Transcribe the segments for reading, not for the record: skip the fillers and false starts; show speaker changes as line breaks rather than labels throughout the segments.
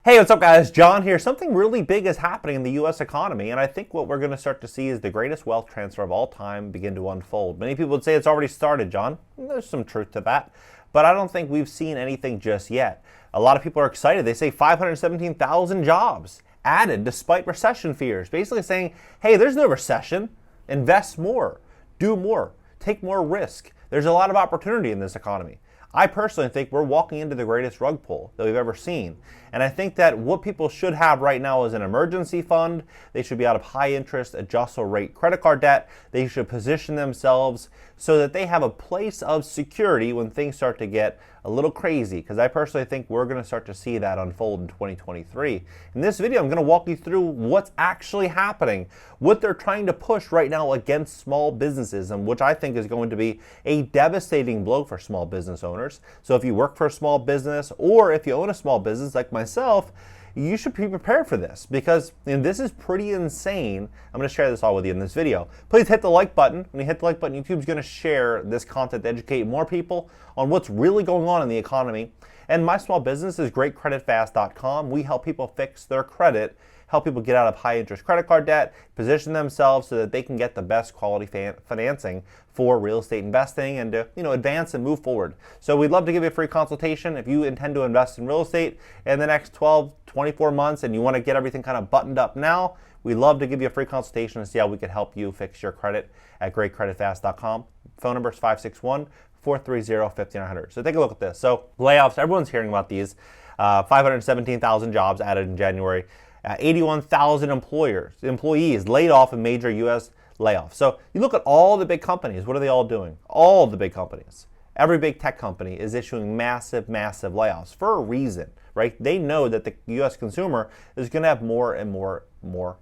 Hey, what's up guys? John here. Something really big is happening in the U.S. economy, and I think what we're going to start to see is the greatest wealth transfer of all time begin to unfold. Many people would say it's already started, John. There's some truth to that, but I don't think we've seen anything just yet. A lot of people are excited. They say 517,000 jobs added despite recession fears, basically saying, hey, there's no recession. Invest more, do more, take more risk. There's a lot of opportunity in this economy. I personally think we're walking into the greatest rug pull that we've ever seen. And I think that what people should have right now is an emergency fund. They should be out of high interest, adjustable rate credit card debt. They should position themselves so that they have a place of security when things start to get a little crazy. Because I personally think we're going to start to see that unfold in 2023. In this video, I'm going to walk you through what's actually happening, what they're trying to push right now against small businesses, and which I think is going to be a devastating blow for small business owners. So if you work for a small business or if you own a small business like myself, you should be prepared for this because this is pretty insane. I'm going to share this all with you in this video. Please hit the like button. When you hit the like button, YouTube's going to share this content to educate more people on what's really going on in the economy. And my small business is GreatCreditFast.com. We help people fix their credit, help people get out of high interest credit card debt, position themselves so that they can get the best quality financing for real estate investing and to advance and move forward. So we'd love to give you a free consultation if you intend to invest in real estate in the next 12, 24 months and you want to get everything kind of buttoned up now. We'd love to give you a free consultation and see how we could help you fix your credit at GreatCreditFast.com. Phone number is 561-430-5900. So take a look at this. So layoffs, everyone's hearing about these. 517,000 jobs added in January. 81,000 employees laid off in major U.S. layoffs. So you look at all the big companies. What are they all doing? All the big companies. Every big tech company is issuing massive layoffs for a reason, right? They know that the U.S. consumer is going to have more and more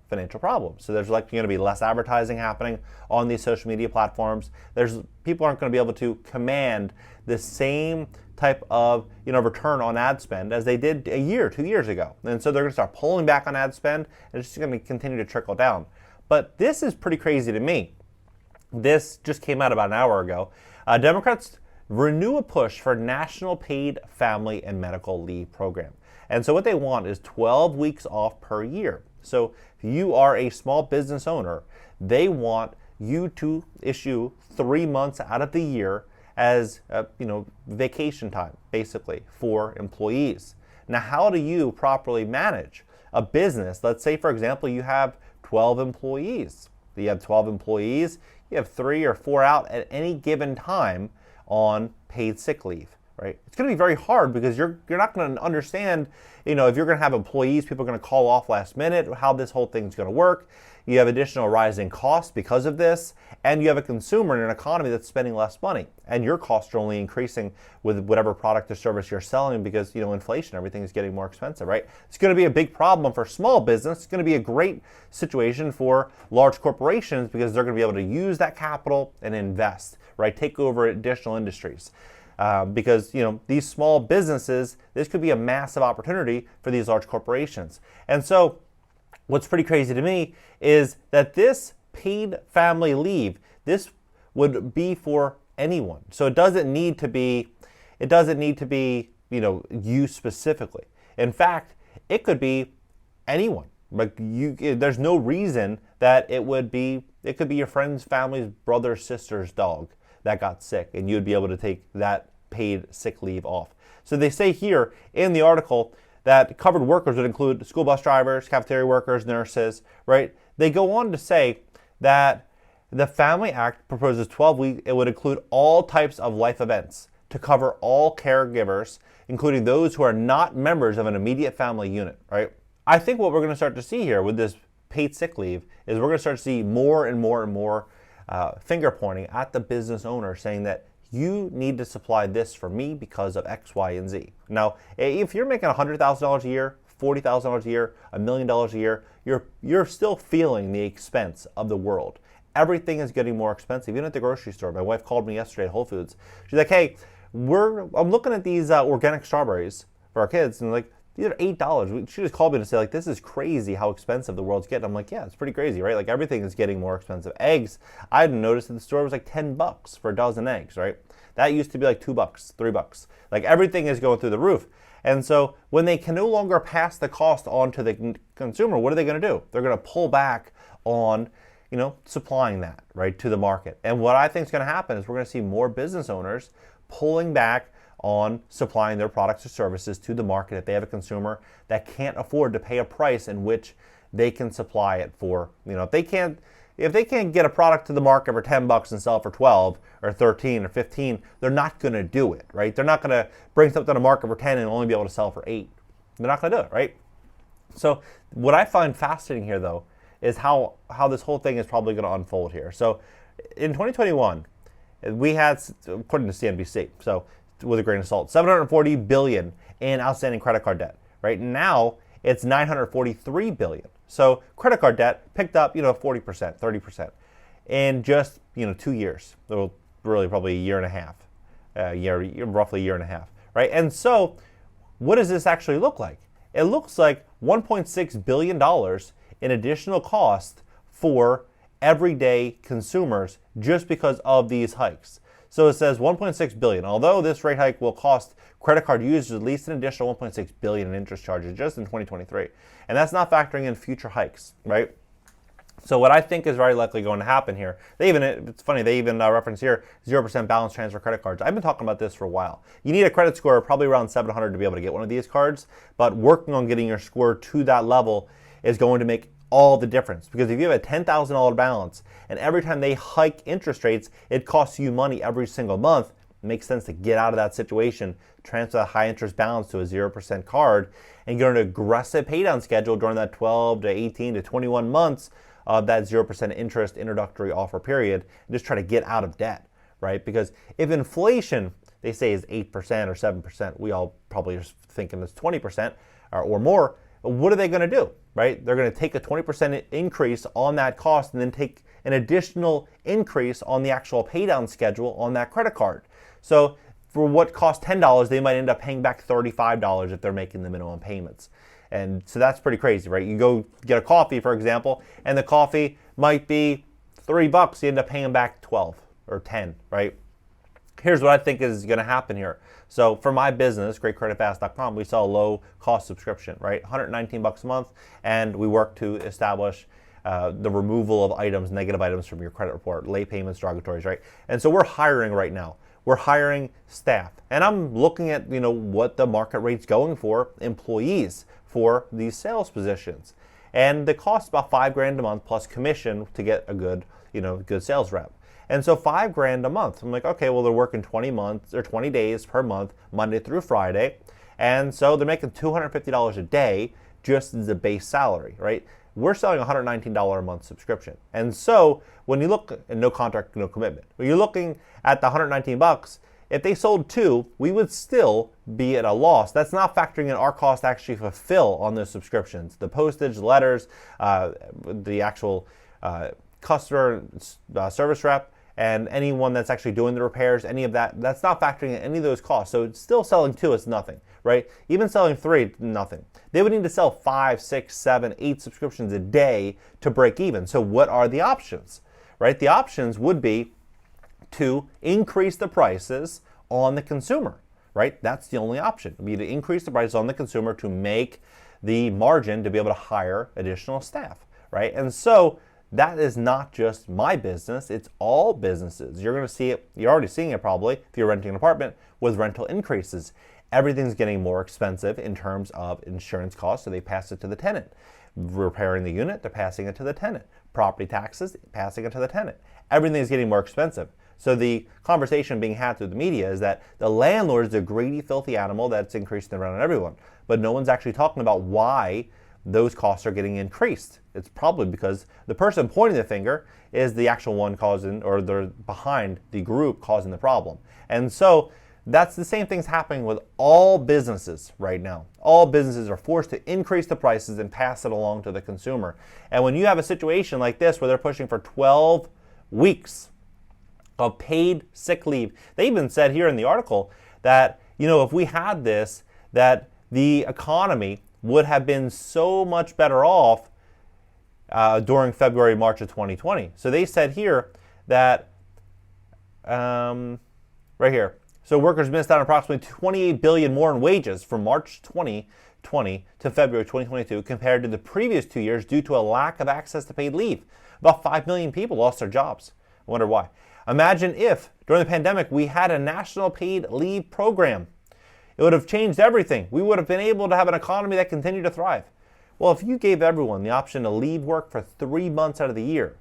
financial problems. So there's going to be less advertising happening on these social media platforms. People aren't going to be able to command the same type of return on ad spend as they did a year, 2 years ago. And so they're going to start pulling back on ad spend and it's just going to continue to trickle down. But this is pretty crazy to me. This just came out about an hour ago. Democrats renew a push for national paid family and medical leave program. And so what they want is 12 weeks off per year. So if you are a small business owner, they want you to issue 3 months out of the year as vacation time, basically, for employees. Now, how do you properly manage a business? Let's say, for example, you have 12 employees. You have 12 employees, you have 3 or 4 out at any given time on paid sick leave, right? It's going to be very hard because you're not going to understand, if you're going to have employees, people are going to call off last minute, how this whole thing's going to work. You have additional rising costs because of this, and you have a consumer in an economy that's spending less money, and your costs are only increasing with whatever product or service you're selling because, inflation, everything is getting more expensive, right? It's going to be a big problem for small business. It's going to be a great situation for large corporations because they're going to be able to use that capital and invest, right? Take over additional industries. Because these small businesses, this could be a massive opportunity for these large corporations. And so what's pretty crazy to me is that this paid family leave, this would be for anyone. So it doesn't need to be you specifically. In fact, it could be anyone. There's no reason that it could be your friend's family's brother, sister's dog that got sick, and you'd be able to take that paid sick leave off. So they say here in the article that covered workers would include school bus drivers, cafeteria workers, nurses, right? They go on to say that the Family Act proposes 12 weeks. It would include all types of life events to cover all caregivers, including those who are not members of an immediate family unit, right? I think what we're going to start to see here with this paid sick leave is we're going to start to see more and more finger pointing at the business owner saying that you need to supply this for me because of X, Y, and Z. Now, if you're making $100,000 a year, $40,000 a year, $1 million a year, you're still feeling the expense of the world. Everything is getting more expensive, even at the grocery store. My wife called me yesterday at Whole Foods. She's like, hey, I'm looking at these organic strawberries for our kids, and like, these are $8. She just called me to say, like, this is crazy how expensive the world's getting. I'm like, yeah, it's pretty crazy, right? Like, everything is getting more expensive. Eggs, I hadn't noticed that the store was like $10 for a dozen eggs, right? That used to be like $2, $3. Like, everything is going through the roof. And so when they can no longer pass the cost on to the consumer, what are they going to do? They're going to pull back on supplying that, right, to the market. And what I think is going to happen is we're going to see more business owners pulling back on supplying their products or services to the market if they have a consumer that can't afford to pay a price in which they can supply it for. If they can't get a product to the market for $10 and sell it for 12 or 13 or 15, they're not going to do it, right? They're not going to bring something to the market for 10 and only be able to sell for 8. They're not going to do it, right? So what I find fascinating here, though, is how this whole thing is probably going to unfold here. So in 2021, we had, according to CNBC, so with a grain of salt, $740 billion in outstanding credit card debt. Right now, it's $943 billion. So credit card debt picked up, 40%, 30% in just 2 years. Well, really probably a year and a half, roughly a year and a half, right? And so, what does this actually look like? It looks like $1.6 billion in additional cost for everyday consumers just because of these hikes. So it says $1.6 billion. Although this rate hike will cost credit card users at least an additional $1.6 billion in interest charges just in 2023. And that's not factoring in future hikes, right? So what I think is very likely going to happen here, it's funny, they even reference here 0% balance transfer credit cards. I've been talking about this for a while. You need a credit score probably around 700 to be able to get one of these cards, but working on getting your score to that level is going to make all the difference. Because if you have a $10,000 balance and every time they hike interest rates, it costs you money every single month, it makes sense to get out of that situation, transfer that high interest balance to a 0% card, and get on an aggressive paydown schedule during that 12 to 18 to 21 months of that 0% interest introductory offer period, and just try to get out of debt, right? Because if inflation, they say, is 8% or 7%, we all probably are thinking it's 20% or more, what are they going to do, right? They're going to take a 20% increase on that cost and then take an additional increase on the actual paydown schedule on that credit card. So for what costs $10, they might end up paying back $35 if they're making the minimum payments. And so that's pretty crazy, right? You go get a coffee, for example, and the coffee might be $3. You end up paying back 12 or 10, right? Here's what I think is going to happen here. So for my business, GreatCreditFast.com, we sell a low-cost subscription, right? $119 a month, and we work to establish the removal of items, negative items from your credit report, late payments, derogatories, right? And so we're hiring right now. We're hiring staff, and I'm looking at what the market rate's going for employees for these sales positions, and the cost about $5,000 a month plus commission to get a good good sales rep. And so $5,000 a month. I'm like, okay, well, they're working 20 months or 20 days per month, Monday through Friday. And so they're making $250 a day just as a base salary, right? We're selling a $119 a month subscription. And so when you look at no contract, no commitment, when you're looking at the $119, if they sold 2, we would still be at a loss. That's not factoring in our cost to actually fulfill on those subscriptions. The postage, letters, the actual customer service rep, and anyone that's actually doing the repairs, any of that, that's not factoring in any of those costs. So it's still selling 2, it's nothing, right? Even selling 3, nothing. They would need to sell 5, 6, 7, 8 subscriptions a day to break even. So what are the options, right? The options would be to increase the prices on the consumer, right? That's the only option. It would be to increase the prices on the consumer to make the margin to be able to hire additional staff, right? And so that is not just my business, it's all businesses. You're going to see it, you're already seeing it probably if you're renting an apartment with rental increases. Everything's getting more expensive in terms of insurance costs, so they pass it to the tenant. Repairing the unit, they're passing it to the tenant. Property taxes, passing it to the tenant. Everything's getting more expensive. So the conversation being had through the media is that the landlord is a greedy, filthy animal that's increasing around on everyone. But no one's actually talking about why those costs are getting increased. It's probably because the person pointing the finger is the actual one causing, or they're behind the group causing the problem. And so that's the same thing's happening with all businesses right now. All businesses are forced to increase the prices and pass it along to the consumer. And when you have a situation like this where they're pushing for 12 weeks of paid sick leave, they even said here in the article that, if we had this, that the economy would have been so much better off during February, March of 2020. So they said here that, right here, So workers missed out on approximately $28 billion more in wages from March 2020 to February 2022 compared to the previous 2 years due to a lack of access to paid leave. About 5 million people lost their jobs. I wonder why. Imagine if, during the pandemic, we had a national paid leave program. It would have changed everything. We would have been able to have an economy that continued to thrive. Well, if you gave everyone the option to leave work for 3 months out of the year,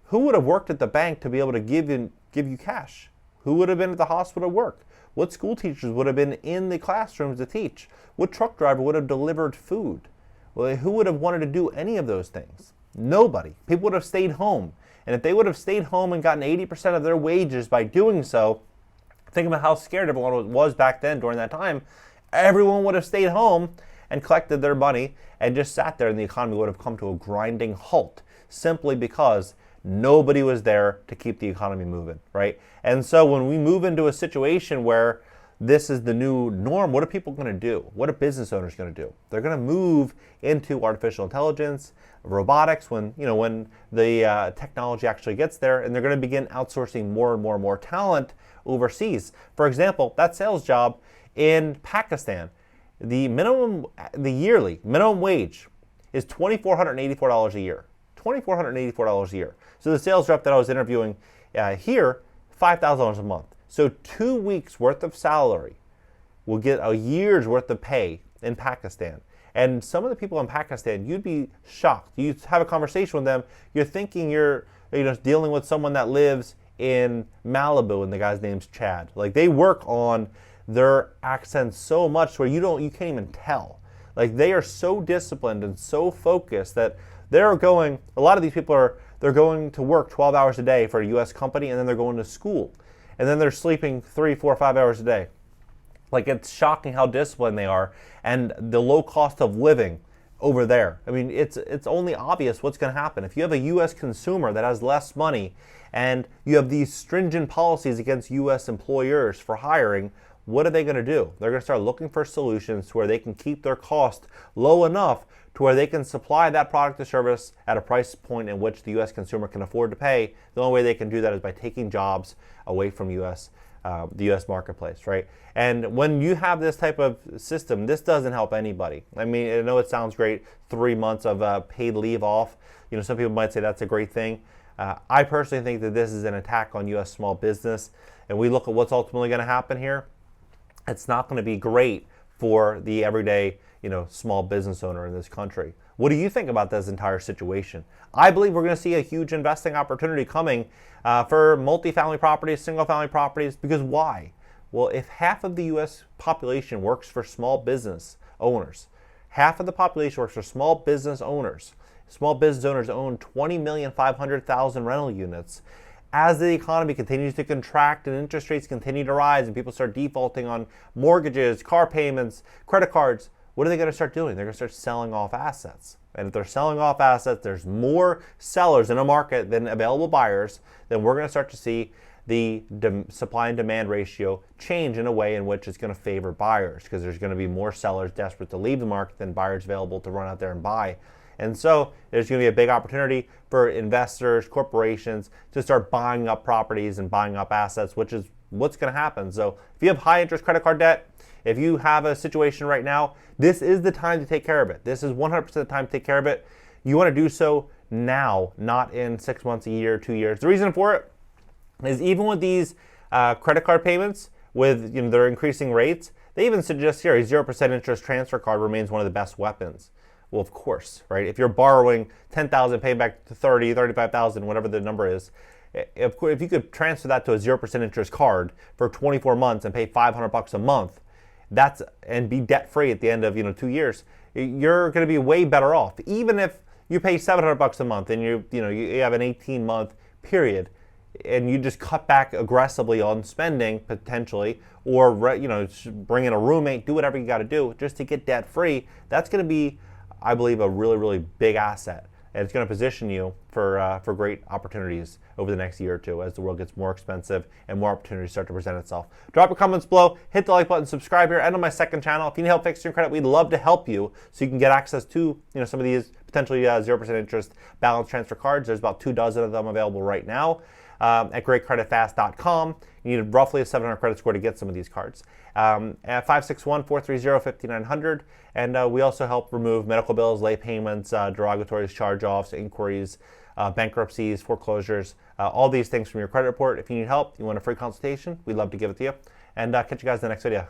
who would have worked at the bank to be able to give you cash? Who would have been at the hospital to work? What school teachers would have been in the classrooms to teach? What truck driver would have delivered food? Well, who would have wanted to do any of those things? Nobody. People would have stayed home. And if they would have stayed home and gotten 80% of their wages by doing so, think about how scared everyone was back then during that time. Everyone would have stayed home and collected their money and just sat there, and the economy would have come to a grinding halt simply because nobody was there to keep the economy moving, right? And so when we move into a situation where this is the new norm, what are people going to do? What are business owners going to do? They're going to move into artificial intelligence, robotics, when the technology actually gets there, and they're going to begin outsourcing more and more talent overseas. For example, that sales job in Pakistan, the yearly minimum wage is $2,484 a year. $2,484 a year. So the sales rep that I was interviewing here, $5,000 a month. So 2 weeks worth of salary will get a year's worth of pay in Pakistan. And some of the people in Pakistan, you'd be shocked. You have a conversation with them, you're thinking you're dealing with someone that lives in Malibu and the guy's name's Chad. Like, they work on their accents so much where you can't even tell. Like, they are so disciplined and so focused that a lot of these people they're going to work 12 hours a day for a US company, and then they're going to school. And then they're sleeping 3, 4, 5 hours a day. Like, it's shocking how disciplined they are and the low cost of living over there. I mean, it's only obvious what's going to happen. If you have a US consumer that has less money and you have these stringent policies against US employers for hiring, what are they going to do? They're going to start looking for solutions to where they can keep their cost low enough to where they can supply that product or service at a price point in which the U.S. consumer can afford to pay. The only way they can do that is by taking jobs away from the U.S. marketplace, right? And when you have this type of system, this doesn't help anybody. I mean, I know it sounds great, 3 months of paid leave off. Some people might say that's a great thing. I personally think that this is an attack on U.S. small business. And we look at what's ultimately going to happen here. It's not going to be great for the everyday small business owner in this country. What do you think about this entire situation? I believe we're going to see a huge investing opportunity coming for multifamily properties, single-family properties, because why? Well, if half of the U.S. population works for small business owners, half of the population works for small business owners. Small business owners own 20,500,000 rental units. As the economy continues to contract and interest rates continue to rise and people start defaulting on mortgages, car payments, credit cards, what are they going to start doing? They're going to start selling off assets. And if they're selling off assets, there's more sellers in a market than available buyers, then we're going to start to see the supply and demand ratio change in a way in which it's going to favor buyers, because there's going to be more sellers desperate to leave the market than buyers available to run out there and buy. And so there's going to be a big opportunity for investors, corporations to start buying up properties and buying up assets, which is what's going to happen. So if you have high interest credit card debt, if you have a situation right now, this is the time to take care of it. This is 100% the time to take care of it. You want to do so now, not in 6 months, a year, 2 years. The reason for it is even with these credit card payments, with their increasing rates, they even suggest here a 0% interest transfer card remains one of the best weapons. Well, of course, right? If you're borrowing $10,000, paying back to $30,000, $35,000, whatever the number is, of course, if you could transfer that to a 0% interest card for 24 months and pay $500 a month, and be debt free at the end of 2 years, you're going to be way better off. Even if you pay $700 a month and you have an 18-month period, and you just cut back aggressively on spending potentially, or bring in a roommate, do whatever you got to do just to get debt free. That's going to be, I believe, a really, really big asset. And it's going to position you for great opportunities over the next year or two as the world gets more expensive and more opportunities start to present itself. Drop your comments below, hit the like button, subscribe here, and on my second channel. If you need help fixing your credit, we'd love to help you so you can get access to some of these potentially 0% interest balance transfer cards. There's about 2 dozen of them available right now at GreatCreditFast.com. You need roughly a 700 credit score to get some of these cards. At 561-430-5900. And we also help remove medical bills, late payments, derogatories, charge-offs, inquiries, bankruptcies, foreclosures, all these things from your credit report. If you need help, you want a free consultation, we'd love to give it to you. And catch you guys in the next video.